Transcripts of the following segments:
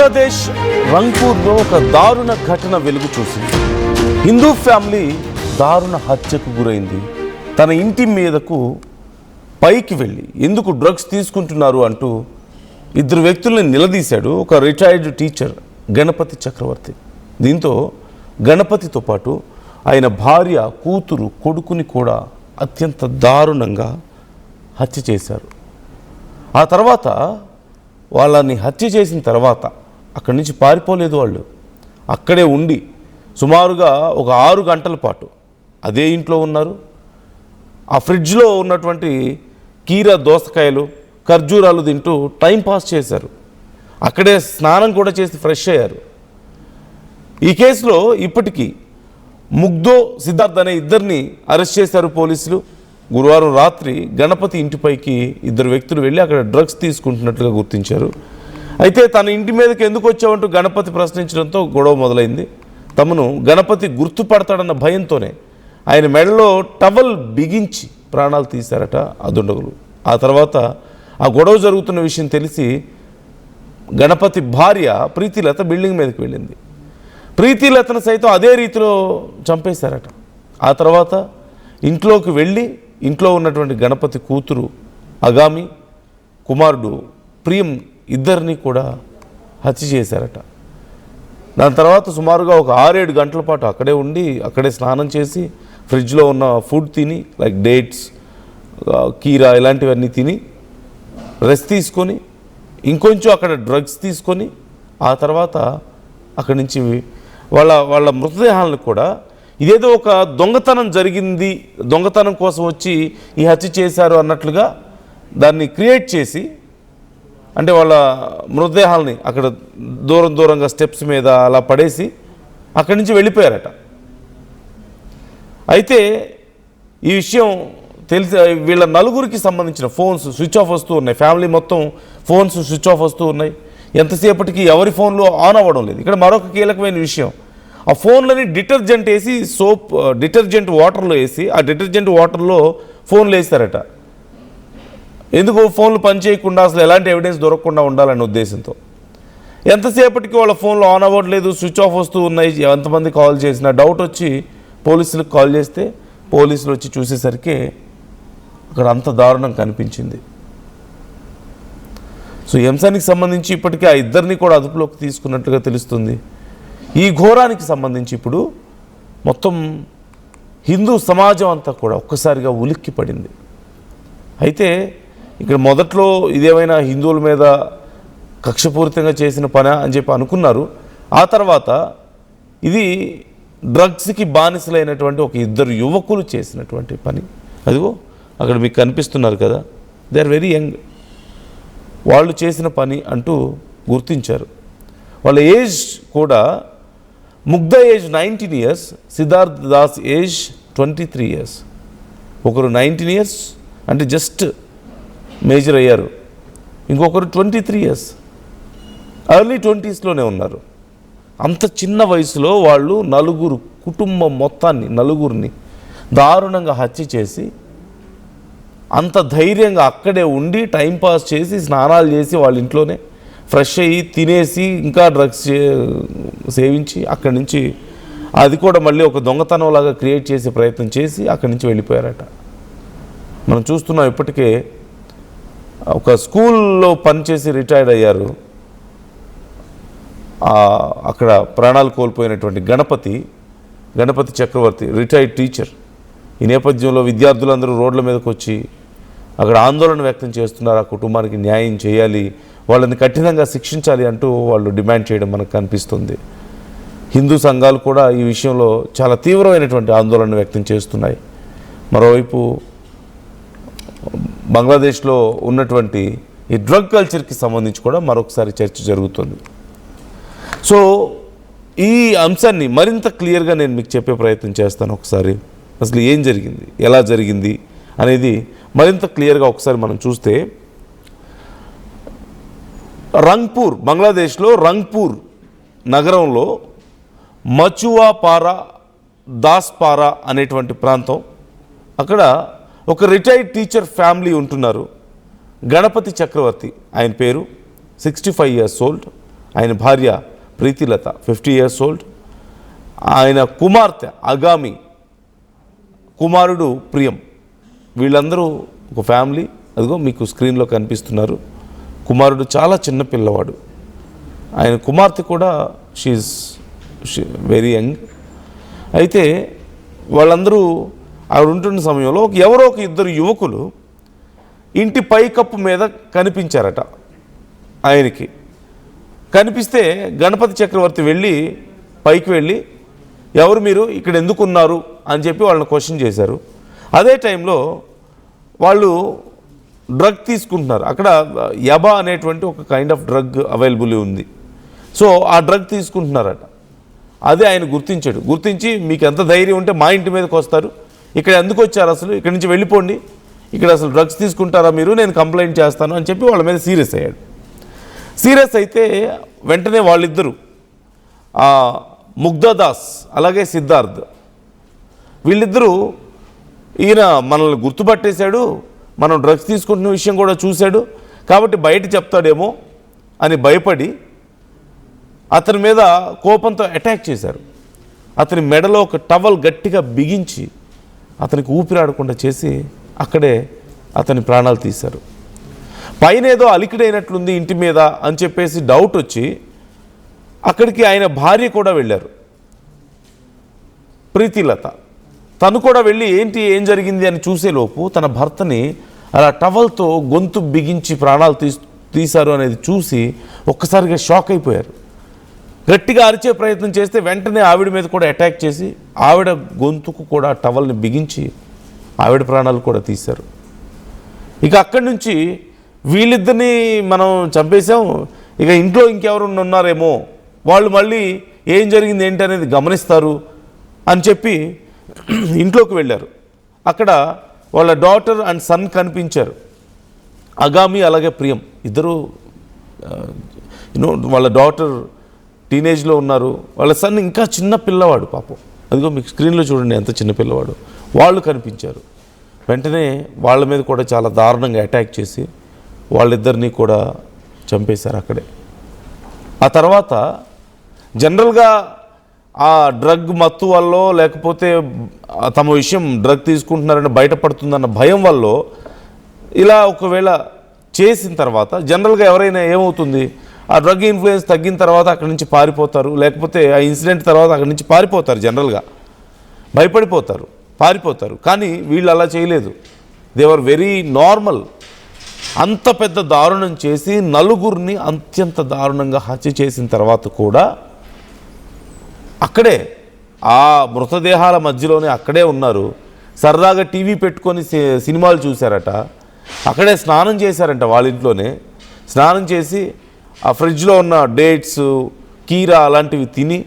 బంగ్లాదేశ్ రంగ్పూర్లో ఒక దారుణ ఘటన వెలుగు చూసింది. హిందూ ఫ్యామిలీ దారుణ హత్యకు గురైంది. తన ఇంటి మీదకు పైకి వెళ్ళి ఎందుకు డ్రగ్స్ తీసుకుంటున్నారు అంటూ ఇద్దరు వ్యక్తుల్ని నిలదీశాడు ఒక రిటైర్డ్ టీచర్ గణపతి చక్రవర్తి. దీంతో గణపతితో పాటు ఆయన భార్య, కూతురు, కొడుకుని కూడా అత్యంత దారుణంగా హత్య చేశారు. ఆ తర్వాత వాళ్ళని హత్య చేసిన తర్వాత అక్కడి నుంచి పారిపోలేదు. వాళ్ళు అక్కడే ఉండి సుమారుగా ఒక 6 గంటల పాటు అదే ఇంట్లో ఉన్నారు. ఆ ఫ్రిడ్జ్లో ఉన్నటువంటి కీర దోసకాయలు, ఖర్జూరాలు తింటూ టైంపాస్ చేశారు. అక్కడే స్నానం కూడా చేసి ఫ్రెష్ అయ్యారు. ఈ కేసులో ఇప్పటికీ ముగ్ధో, సిద్ధార్థ్ అనే ఇద్దరిని అరెస్ట్ చేశారు పోలీసులు. గురువారం రాత్రి గణపతి ఇంటిపైకి ఇద్దరు వ్యక్తులు వెళ్ళి అక్కడ డ్రగ్స్ తీసుకుంటున్నట్లుగా గుర్తించారు. అయితే తన ఇంటి మీదకి ఎందుకు వచ్చావంటూ గణపతి ప్రశ్నించడంతో గొడవ మొదలైంది. తమను గణపతి గుర్తుపడతాడన్న భయంతోనే ఆయన మెడలో టవల్ బిగించి ప్రాణాలు తీశారట ఆ దుండగులు. ఆ తర్వాత ఆ గొడవ జరుగుతున్న విషయం తెలిసి గణపతి భార్య ప్రీతిలత బిల్డింగ్ మీదకి వెళ్ళింది. ప్రీతిలతను సైతం అదే రీతిలో చంపేశారట. ఆ తర్వాత ఇంట్లోకి వెళ్ళి ఇంట్లో ఉన్నటువంటి గణపతి కూతురు అగామి, కుమారుడు ప్రియం ఇద్దరిని కూడా హత్య చేశారట. దాని తర్వాత సుమారుగా ఒక 6-7 గంటల పాటు అక్కడే ఉండి అక్కడే స్నానం చేసి ఫ్రిడ్జ్లో ఉన్న ఫుడ్ తిని లైక్ డేట్స్, కీరా ఇలాంటివన్నీ తిని రెస్ట్ తీసుకొని ఇంకొంచెం అక్కడ డ్రగ్స్ తీసుకొని ఆ తర్వాత అక్కడి నుంచి వాళ్ళ మృతదేహాలను కూడా ఇదేదో ఒక దొంగతనం జరిగింది, దొంగతనం కోసం వచ్చి ఈ హత్య చేశారు అన్నట్లుగా దాన్ని క్రియేట్ చేసి, అంటే వాళ్ళ మృతదేహాలని అక్కడ దూరంగా స్టెప్స్ మీద అలా పడేసి అక్కడి నుంచి వెళ్ళిపోయారట. అయితే ఈ విషయం తెలిసి వీళ్ళ నలుగురికి సంబంధించిన ఫోన్స్ స్విచ్ ఆఫ్ వస్తూ ఉన్నాయి. ఫ్యామిలీ మొత్తం ఫోన్స్ స్విచ్ ఆఫ్ వస్తూ ఉన్నాయి. ఎంతసేపటికి ఎవరి ఫోన్లో ఆన్ అవ్వడం లేదు. ఇక్కడ మరొక కీలకమైన విషయం, ఆ ఫోన్లని డిటర్జెంట్ వేసి డిటర్జెంట్ వాటర్లో వేసి ఆ డిటర్జెంట్ వాటర్లో ఫోన్లు వేస్తారట. ఎందుకు ఫోన్లు పనిచేయకుండా, అసలు ఎలాంటి ఎవిడెన్స్ దొరకకుండా ఉండాలనే ఉద్దేశంతో. ఎంతసేపటికి వాళ్ళ ఫోన్లు ఆన్ అవ్వట్లేదు, స్విచ్ ఆఫ్ వస్తూ ఉన్నాయి. ఎంతమంది కాల్ చేసినా డౌట్ వచ్చి పోలీసులకు కాల్ చేస్తే పోలీసులు వచ్చి చూసేసరికి అక్కడ అంత దారుణం కనిపించింది. సో ఈ అంశానికి సంబంధించి ఇప్పటికే ఆ ఇద్దరిని కూడా అదుపులోకి తీసుకున్నట్లుగా తెలుస్తుంది. ఈ ఘోరానికి సంబంధించి ఇప్పుడు మొత్తం హిందూ సమాజం అంతా కూడా ఒక్కసారిగా ఉలిక్కి పడింది. అయితే ఇక్కడ మొదట్లో ఇదేమైనా హిందువుల మీద కక్షపూరితంగా చేసిన పని అని చెప్పి అనుకున్నారు. ఆ తర్వాత ఇది డ్రగ్స్కి బానిసలైనటువంటి ఒక ఇద్దరు యువకులు చేసినటువంటి పని. అదిగో అక్కడ మీకు కనిపిస్తున్నారు కదా, దే ఆర్ వెరీ యంగ్. వాళ్ళు చేసిన పని అంటూ గుర్తించారు. వాళ్ళ ఏజ్ కూడా Mugdha age 19 years, Siddharth Das age 23 years. ఒకరు 19 years అంటే జస్ట్ మేజర్ అయ్యారు, ఇంకొకరు 23 years ఎర్లీ 20sలోనే ఉన్నారు. అంత చిన్న వయసులో వాళ్ళు నలుగురు కుటుంబం మొత్తాన్ని, నలుగురిని దారుణంగా హత్య చేసి అంత ధైర్యంగా అక్కడే ఉండి టైంపాస్ చేసి స్నానాలు చేసి వాళ్ళ ఇంట్లోనే ఫ్రెష్ అయ్యి తినేసి ఇంకా డ్రగ్స్ సేవించి అక్కడి నుంచి అది కూడా మళ్ళీ ఒక దొంగతనంలాగా క్రియేట్ చేసే ప్రయత్నం చేసి అక్కడి నుంచి వెళ్ళిపోయారట. మనం చూస్తున్నాం ఇప్పటికే ఒక స్కూల్లో పనిచేసి రిటైర్డ్ అయ్యారు. అక్కడ ప్రాణాలు కోల్పోయినటువంటి గణపతి చక్రవర్తి రిటైర్డ్ టీచర్. ఈ నేపథ్యంలో విద్యార్థులందరూ రోడ్ల మీదకి వచ్చి అక్కడ ఆందోళన వ్యక్తం చేస్తున్నారు. ఆ కుటుంబానికి న్యాయం చేయాలి, వాళ్ళని కఠినంగా శిక్షించాలి అంటూ వాళ్ళు డిమాండ్ చేయడం మనకు కనిపిస్తుంది. హిందూ సంఘాలు కూడా ఈ విషయంలో చాలా తీవ్రమైనటువంటి ఆందోళన వ్యక్తం చేస్తున్నాయి. మరోవైపు బంగ్లాదేశ్లో ఉన్నటువంటి ఈ డ్రగ్ కల్చర్కి సంబంధించి కూడా మరొకసారి చర్చ జరుగుతుంది. సో ఈ అంశాన్ని మరింత క్లియర్గా నేను మీకు చెప్పే ప్రయత్నం చేస్తాను. ఒకసారి అసలు ఏం జరిగింది, ఎలా జరిగింది అనేది మరింత క్లియర్గా ఒకసారి మనం చూస్తే, రంగ్పూర్, బంగ్లాదేశ్లో రంగ్పూర్ నగరంలో మచువాపారా, దాస్పారా అనేటువంటి ప్రాంతం, అక్కడ ఒక రిటైర్డ్ టీచర్ ఫ్యామిలీ ఉంటున్నారు. గణపతి చక్రవర్తి ఆయన పేరు, 65 years old. ఆయన భార్య ప్రీతిలత 50 years old, ఆయన కుమార్తె అగామి, కుమారుడు ప్రియం, వీళ్ళందరూ ఒక ఫ్యామిలీ. అదిగో మీకు స్క్రీన్లో కనిపిస్తున్నారు. కుమారుడు చాలా చిన్న పిల్లవాడు, ఆయన కుమార్తె కూడా షీ వెరీ యంగ్. అయితే వాళ్ళందరూ ఆవిడ ఉంటున్న సమయంలో ఎవరో ఒక ఇద్దరు యువకులు ఇంటి పైకప్పు మీద కనిపించారట. ఆయనకి కనిపిస్తే గణపతి చక్రవర్తి వెళ్ళి పైకి వెళ్ళి ఎవరు మీరు, ఇక్కడ ఎందుకున్నారు అని చెప్పి వాళ్ళని క్వశ్చన్ చేశారు. అదే టైంలో వాళ్ళు డ్రగ్ తీసుకుంటున్నారు. అక్కడ యబా అనేటువంటి ఒక కైండ్ ఆఫ్ డ్రగ్ అవైలబుల్ ఉంది. సో ఆ డ్రగ్ తీసుకుంటున్నారట. అదే ఆయన గుర్తించాడు. గుర్తించి మీకు ఎంత ధైర్యం ఉంటే మా ఇంటి మీదకి వస్తారు, ఇక్కడ ఎందుకు వచ్చారు అసలు, ఇక్కడి నుంచి వెళ్ళిపోండి, ఇక్కడ అసలు డ్రగ్స్ తీసుకుంటారా మీరు, నేను కంప్లైంట్ చేస్తాను అని చెప్పి వాళ్ళ మీద సీరియస్ అయ్యాడు. సీరియస్ అయితే వెంటనే వాళ్ళిద్దరూ ముగ్ధదాస్ అలాగే సిద్ధార్థ్ వీళ్ళిద్దరూ ఈయన మనల్ని గుర్తుపట్టేశాడు, మనం డ్రగ్స్ తీసుకుంటున్న విషయం కూడా చూశాడు కాబట్టి బయట చెప్తాడేమో అని భయపడి అతని మీద కోపంతో అటాక్ చేశారు. అతని మెడలో ఒక టవల్ గట్టిగా బిగించి అతనికి ఊపిరాడకుండా చేసి అక్కడే అతని ప్రాణాలు తీశారు. పైన ఏదో అలికిడైనట్లుంది ఇంటి మీద అని చెప్పేసి డౌట్ వచ్చి అక్కడికి ఆయన భార్య కూడా వెళ్ళారు, ప్రీతిలత. తను కూడా వెళ్ళి ఏం జరిగింది అని చూసేలోపు తన భర్తని అలా టవల్తో గొంతు బిగించి ప్రాణాలు తీశారు అనేది చూసి ఒక్కసారిగా షాక్ అయిపోయారు. గట్టిగా అరిచే ప్రయత్నం చేస్తే వెంటనే ఆవిడ మీద కూడా అటాక్ చేసి ఆవిడ గొంతుకు కూడా టవల్ని బిగించి ఆవిడ ప్రాణాలు కూడా తీశారు. ఇక అక్కడి నుంచి వీళ్ళిద్దరిని మనం చంపేశాం, ఇక ఇంట్లో ఇంకెవరు ఉన్నారేమో, వాళ్ళు మళ్ళీ ఏం జరిగింది ఏంటి అనేది గమనిస్తారు అని చెప్పి ఇంట్లోకి వెళ్ళారు. అక్కడ వాళ్ళ డాటర్ అండ్ సన్ కనిపించారు, అగామి అలాగే ప్రియం ఇద్దరు. వాళ్ళ డాటర్ టీనేజ్లో ఉన్నారు, వాళ్ళ సన్ ఇంకా చిన్న పిల్లవాడు పాపం. అదిగో మీకు స్క్రీన్లో చూడండి ఎంత చిన్న పిల్లవాడు. వాళ్ళు కనిపించారు. వెంటనే వాళ్ళ మీద కూడా చాలా దారుణంగా అటాక్ చేసి వాళ్ళిద్దరినీ కూడా చంపేశారు అక్కడే. ఆ తర్వాత జనరల్గా ఆ డ్రగ్ మత్తు వల్ల లేకపోతే తమ విషయం డ్రగ్ తీసుకుంటున్నారని బయటపడుతుందన్న భయం వల్ల ఇలా ఒకవేళ చేసిన తర్వాత జనరల్గా ఎవరైనా ఏమవుతుంది, ఆ డ్రగ్ ఇన్ఫ్లుయెన్స్ తగ్గిన తర్వాత అక్కడి నుంచి పారిపోతారు, లేకపోతే ఆ ఇన్సిడెంట్ తర్వాత అక్కడి నుంచి పారిపోతారు, జనరల్గా భయపడిపోతారు, పారిపోతారు. కానీ వీళ్ళు అలా చేయలేదు. They are very normal. అంత పెద్ద దారుణం చేసి నలుగురిని అత్యంత దారుణంగా హత్య చేసిన తర్వాత కూడా అక్కడే ఆ మృతదేహాల మధ్యలోనే అక్కడే ఉన్నారు. సరదాగా టీవీ పెట్టుకొని సినిమాలు చూశారట, అక్కడే స్నానం చేశారంట, వాళ్ళ ఇంట్లోనే స్నానం చేసి ఆ ఫ్రిడ్జ్లో ఉన్న డేట్స్ కీరా అలాంటివి తిని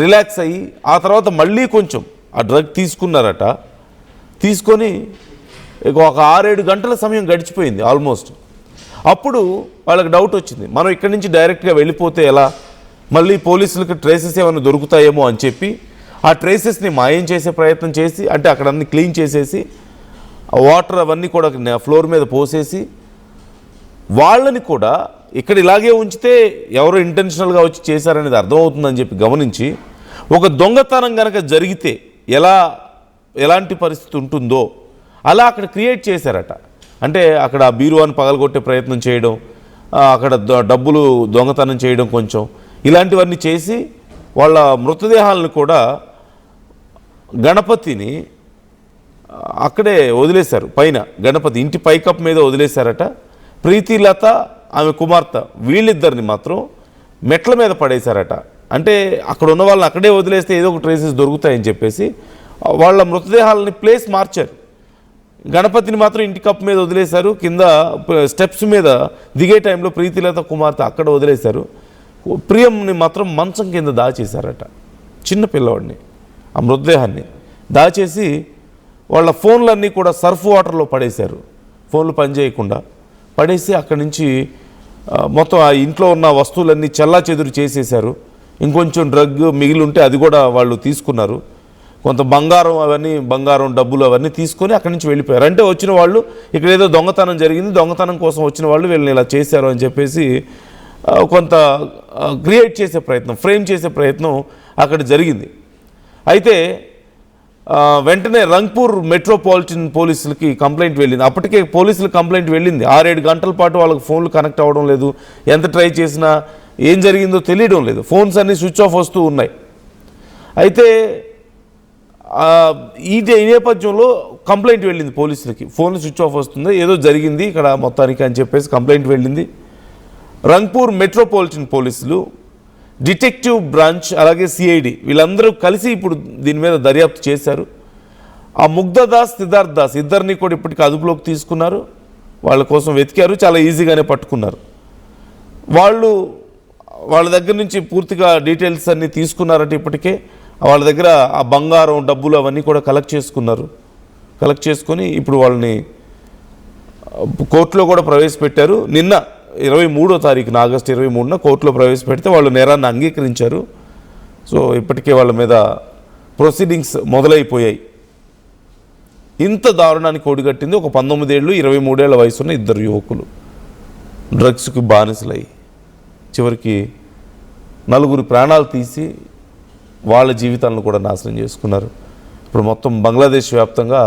రిలాక్స్ అయ్యి ఆ తర్వాత మళ్ళీ కొంచెం ఆ డ్రగ్ తీసుకున్నారట. తీసుకొని ఒక 6-7 గంటల సమయం గడిచిపోయింది ఆల్మోస్ట్. అప్పుడు వాళ్ళకి డౌట్ వచ్చింది, మనం ఇక్కడి నుంచి డైరెక్ట్గా వెళ్ళిపోతే ఎలా, మళ్ళీ పోలీసులకు ట్రేసెస్ ఏమైనా దొరుకుతాయేమో అని చెప్పి ఆ ట్రేసెస్ని మాయం చేసే ప్రయత్నం చేసి, అంటే అక్కడ అన్ని క్లీన్ చేసేసి వాటర్ అవన్నీ కూడా ఫ్లోర్ మీద పోసేసి వాళ్ళని కూడా ఇక్కడ ఇలాగే ఉంచితే ఎవరో ఇంటెన్షనల్గా వచ్చి చేశారనేది అర్థమవుతుందని చెప్పి గమనించి ఒక దొంగతనం కనుక జరిగితే ఎలాంటి పరిస్థితి ఉంటుందో అలా అక్కడ క్రియేట్ చేశారట. అంటే అక్కడ బీరువాని పగలగొట్టే ప్రయత్నం చేయడం, అక్కడ డబ్బులు దొంగతనం చేయడం, కొంచెం ఇలాంటివన్నీ చేసి వాళ్ళ మృతదేహాలను కూడా గణపతిని అక్కడే వదిలేశారు. పైన గణపతి ఇంటి పైకప్పు మీద వదిలేశారట. ప్రీతిలత ఆమె కుమార్తె వీళ్ళిద్దరిని మాత్రం మెట్ల మీద పడేశారట. అంటే అక్కడ ఉన్న వాళ్ళని అక్కడే వదిలేస్తే ఏదో ఒక ట్రేసెస్ దొరుకుతాయని చెప్పేసి వాళ్ళ మృతదేహాలని ప్లేస్ మార్చారు. గణపతిని మాత్రం ఇంటి కప్పు మీద వదిలేశారు, కింద స్టెప్స్ మీద దిగే టైంలో ప్రీతిలత కుమార్తె అక్కడ వదిలేశారు. ప్రియంని మాత్రం మంచం కింద దాచేశారట, చిన్న పిల్లవాడిని. ఆ మృతదేహాన్ని దాచేసి వాళ్ళ ఫోన్లన్నీ కూడా సర్ఫ్ వాటర్లో పడేశారు, ఫోన్లు పనిచేయకుండా పడేసి అక్కడి నుంచి మొత్తం ఆ ఇంట్లో ఉన్న వస్తువులన్నీ చెల్లాచెదురు చేసేశారు. ఇంకొంచెం డ్రగ్ మిగిలి ఉంటే అది కూడా వాళ్ళు తీసుకున్నారు. కొంత బంగారం డబ్బులు అవన్నీ తీసుకొని అక్కడి నుంచి వెళ్ళిపోయారు. అంటే వచ్చిన వాళ్ళు ఇక్కడ ఏదో దొంగతనం జరిగింది, దొంగతనం కోసం వచ్చిన వాళ్ళు వీళ్ళని ఇలా చేశారు అని చెప్పేసి కొంత క్రియేట్ చేసే ప్రయత్నం, ఫ్రేమ్ చేసే ప్రయత్నం అక్కడ జరిగింది. అయితే వెంటనే రంగ్పూర్ మెట్రోపాలిటన్ పోలీసులకి కంప్లైంట్ వెళ్ళింది. అప్పటికే పోలీసులకు కంప్లైంట్ వెళ్ళింది. 6-7 గంటల పాటు వాళ్ళకి ఫోన్లు కనెక్ట్ అవ్వడం లేదు, ఎంత ట్రై చేసినా ఏం జరిగిందో తెలియడం లేదు, ఫోన్స్ అన్నీ స్విచ్ ఆఫ్ వస్తూ ఉన్నాయి. అయితే ఈ నేపథ్యంలో కంప్లైంట్ వెళ్ళింది పోలీసులకి, ఫోన్ స్విచ్ ఆఫ్ వస్తుంది, ఏదో జరిగింది ఇక్కడ మొత్తానికి అని చెప్పేసి కంప్లైంట్ వెళ్ళింది. రంగ్పూర్ మెట్రోపాలిటన్ పోలీసులు, డిటెక్టివ్ బ్రాంచ్, అలాగే సిఐడి వీళ్ళందరూ కలిసి ఇప్పుడు దీని మీద దర్యాప్తు చేశారు. ఆ ముగ్ధదాస్, సిద్ధార్థ్ దాస్ ఇద్దరిని కూడా ఇప్పటికీ అదుపులోకి తీసుకున్నారు. వాళ్ళ కోసం వెతికారు, చాలా ఈజీగానే పట్టుకున్నారు. వాళ్ళ దగ్గర నుంచి పూర్తిగా డీటెయిల్స్ అన్నీ తీసుకున్నారంటే ఇప్పటికే వాళ్ళ దగ్గర ఆ బంగారం, డబ్బులు అవన్నీ కూడా కలెక్ట్ చేసుకున్నారు. కలెక్ట్ చేసుకొని ఇప్పుడు వాళ్ళని కోర్టులో కూడా ప్రవేశపెట్టారు. నిన్న 23వ తారీఖున, ఆగస్టు 23న కోర్టులో ప్రవేశపెడితే వాళ్ళు నేరాన్ని అంగీకరించారు. సో ఇప్పటికే వాళ్ళ మీద ప్రొసీడింగ్స్ మొదలైపోయాయి. ఇంత దారుణానికి ఒడిగట్టింది ఒక 19 ఏళ్ళు 23 ఏళ్ల వయసున్న ఇద్దరు యువకులు డ్రగ్స్కి బానిసలై చివరికి 4 ప్రాణాలు తీసి వాళ్ళ జీవితాలను కూడా నాశనం చేసుకున్నారు. ఇప్పుడు మొత్తం బంగ్లాదేశ్ వ్యాప్తంగా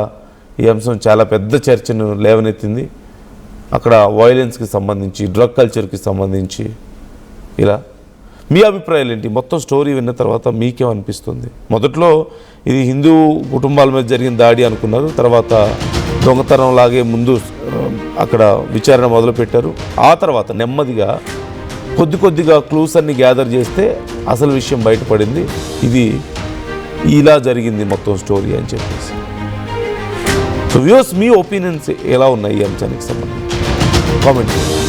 ఈ అంశం చాలా పెద్ద చర్చను లేవనెత్తింది. అక్కడ వైలెన్స్కి సంబంధించి, డ్రగ్ కల్చర్కి సంబంధించి ఇలా మీ అభిప్రాయాలు ఏంటి? మొత్తం స్టోరీ విన్న తర్వాత మీకేమనిపిస్తుంది? మొదట్లో ఇది హిందూ కుటుంబాల మీద జరిగిన దాడి అనుకున్నారు, తర్వాత దొంగతనం లాగే ముందు అక్కడ విచారణ మొదలుపెట్టారు. ఆ తర్వాత నెమ్మదిగా కొద్దిగా క్లూస్ అన్ని గ్యాదర్ చేస్తే అసలు విషయం బయటపడింది, ఇది ఇలా జరిగింది మొత్తం స్టోరీ అని చెప్పేసి. సో వ్యూస్, మీ ఒపీనియన్స్ ఎలా ఉన్నాయి ఈ అంశానికి సంబంధించి కామెంట్ చేయండి.